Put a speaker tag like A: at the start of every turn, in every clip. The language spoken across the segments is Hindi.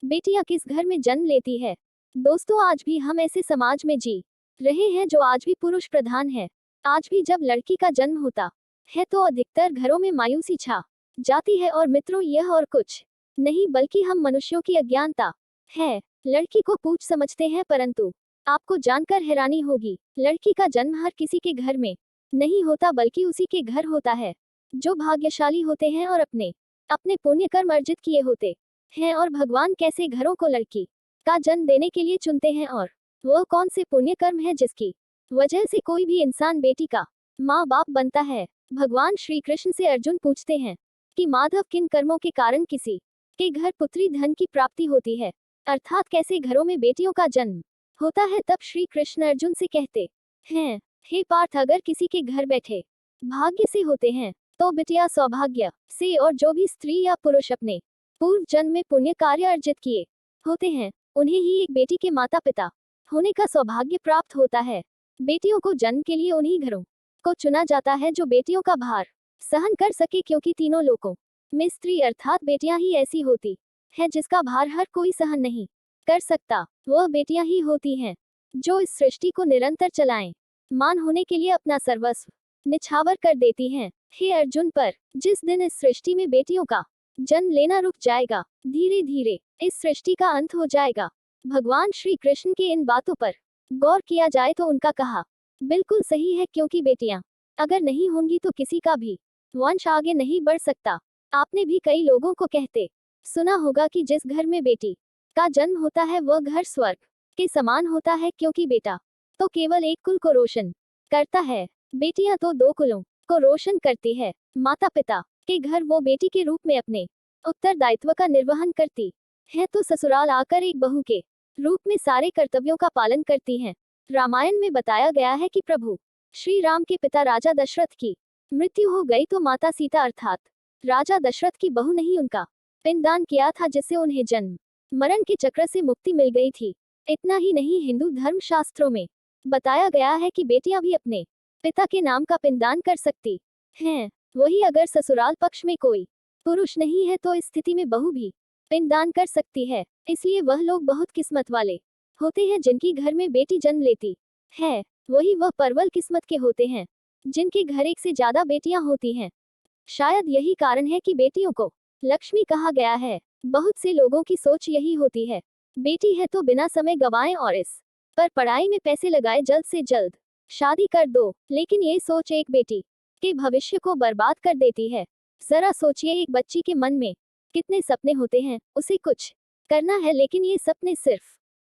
A: बेटियां किस घर में जन्म लेती है। दोस्तों, आज भी हम ऐसे समाज में जी रहे हैं जो आज भी पुरुष प्रधान है। आज भी जब लड़की का जन्म होता है तो अधिकतर घरों में मायूसी छा जाती है। और मित्रों, यह और कुछ नहीं बल्कि हम मनुष्यों की अज्ञानता है। लड़की को पूछ समझते हैं, परंतु आपको जानकर हैरानी होगी, लड़की का जन्म हर किसी के घर में नहीं होता, बल्कि उसी के घर होता है जो भाग्यशाली होते हैं और अपने अपने पुण्य कर्म अर्जित किए होते हैं। और भगवान कैसे घरों को लड़की का जन्म देने के लिए चुनते हैं, और वह कौन से पुण्य कर्म है जिसकी वजह से कोई भी इंसान बेटी का माँ बाप बनता है। भगवान श्री कृष्ण से अर्जुन पूछते हैं कि माधव, किन कर्मों के कारण किसी के घर पुत्री धन की प्राप्ति होती है, अर्थात कैसे घरों में बेटियों का जन्म होता है। तब श्री कृष्ण अर्जुन से कहते हैं, हे पार्थ, अगर किसी के घर बैठे भाग्य से होते हैं तो बिटिया सौभाग्य से, और जो भी स्त्री या पुरुष अपने पूर्व जन्म में पुण्य कार्य अर्जित किए होते हैं उन्हें ही एक बेटी के माता पिता होने का सौभाग्य प्राप्त होता है। बेटियों को जन्म के लिए उन्हीं घरों को चुना जाता है जो बेटियों का भार सहन कर सके, क्योंकि तीनों लोकों में स्त्री अर्थात बेटियां ही ऐसी होती है जिसका भार हर कोई सहन नहीं कर सकता। वह बेटियां ही होती हैं जो इस सृष्टि को निरंतर चलाएं, मान होने के लिए अपना सर्वस्व निछावर कर देती हैं। हे अर्जुन, पर जिस दिन इस सृष्टि में बेटियों का जन्म लेना रुक जाएगा, धीरे धीरे इस सृष्टि का अंत हो जाएगा। भगवान श्री कृष्ण की इन बातों पर गौर किया जाए तो उनका कहा बिल्कुल सही है, क्योंकि बेटियां अगर नहीं होंगी तो किसी का भी वंश आगे नहीं बढ़ सकता। आपने भी कई लोगों को कहते सुना होगा कि जिस घर में बेटी का जन्म होता है वह घर स्वर्ग के समान होता है, क्योंकि बेटा तो केवल एक कुल को रोशन करता है, बेटियां तो दो कुलों को रोशन करती है। माता पिता के घर वो बेटी के रूप में अपने उत्तरदायित्व का निर्वहन करती है, तो ससुराल आकर एक बहू के रूप में सारे कर्तव्यों का पालन करती हैं। रामायण में बताया गया है कि प्रभु श्री राम के पिता राजा दशरथ की मृत्यु हो गई तो माता सीता अर्थात राजा दशरथ की बहू ने ही उनका पिंडदान किया था, जिससे उन्हें जन्म मरण के चक्र से मुक्ति मिल गई थी। इतना ही नहीं, हिंदू धर्म शास्त्रों में बताया गया है कि बेटियां भी अपने पिता के नाम का पिंडदान कर सकती हैं। वही अगर ससुराल पक्ष में कोई पुरुष नहीं है तो इस स्थिति में बहू भी पिंडदान कर सकती है। इसलिए वह लोग बहुत किस्मत वाले होते हैं जिनकी घर में बेटी जन्म लेती है। वही वह परवल किस्मत के होते हैं जिनके घर एक से ज्यादा बेटियां होती हैं। शायद यही कारण है कि बेटियों को लक्ष्मी कहा गया है। बहुत से लोगों की सोच यही होती है, बेटी है तो बिना समय गवाएं और इस पर पढ़ाई में पैसे लगाए जल्द से जल्द शादी कर दो। लेकिन ये सोच एक बेटी के भविष्य को बर्बाद कर देती है। जरा सोचिए, एक बच्ची के मन में कितने सपने होते हैं, उसे कुछ करना है लेकिन ये सपने सिर्फ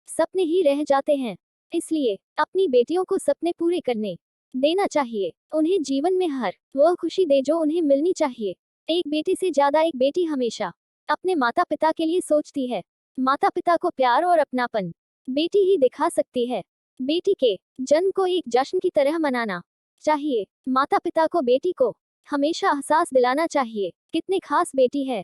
A: सपने ही रह जाते हैं। इसलिए अपनी बेटियों को सपने पूरे करने देना चाहिए, उन्हें जीवन में हर वह खुशी दे जो उन्हें मिलनी चाहिए। एक बेटी से ज्यादा एक बेटी हमेशा अपने माता पिता के लिए सोचती है। माता पिता को प्यार और अपनापन बेटी ही दिखा सकती है। बेटी के जन्म को एक जश्न की तरह मनाना चाहिए। माता पिता को बेटी को हमेशा एहसास दिलाना चाहिए कितनी खास बेटी है।